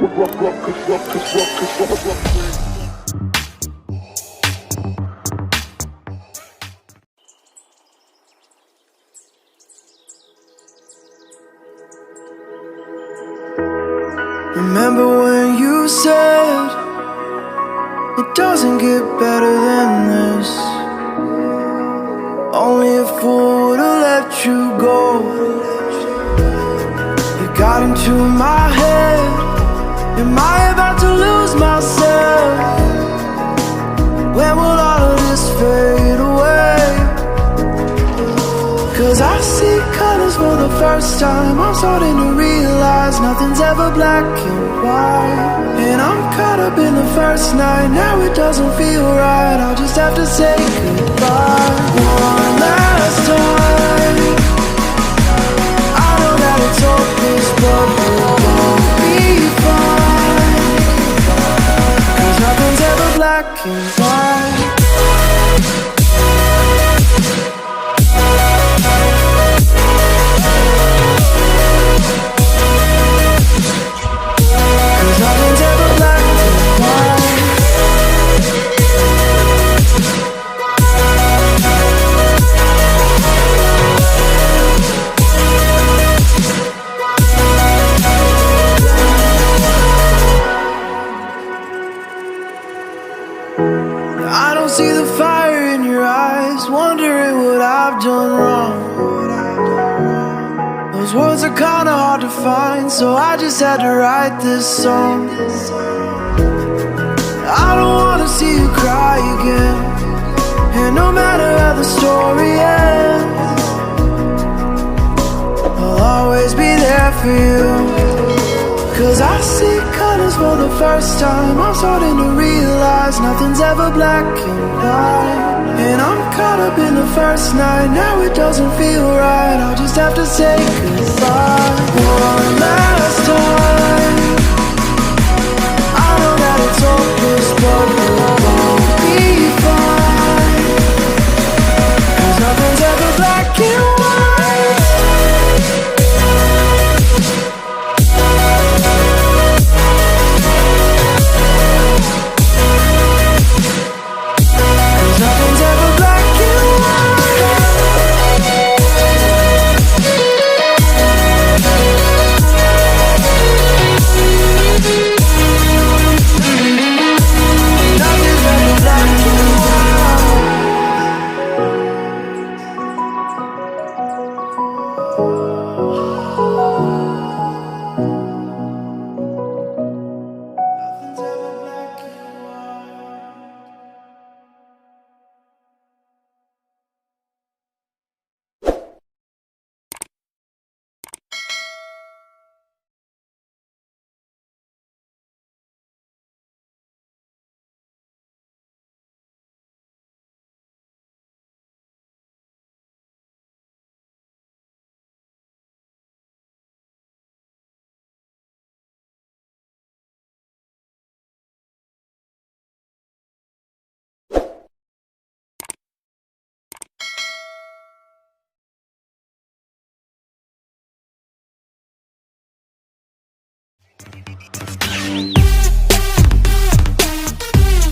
Remember when you said it doesn't get better than this? Only a fool would've let you go. You got into my head. Am I about to lose myself? When will all of this fade away? Cause I see colors for the first time. I'm starting to realize nothing's ever black and white. And I'm caught up in the first night. Now it doesn't feel right. I'll just have to say goodbye one last time. I know that it's hopeless, but we'll both be fine. Cause nothing's ever black and white. I don't see the fire in your eyes, wondering what I've done wrong. Those words are kinda hard to find, so I just had to write this song. I don't wanna see you cry again, and no matter how the story ends, I'll always be there for you. Cause I see colors for the first time. I'm starting to realize nothing's ever black and white. And I'm caught up in the first night. Now it doesn't feel right. I'll just have to say goodbye.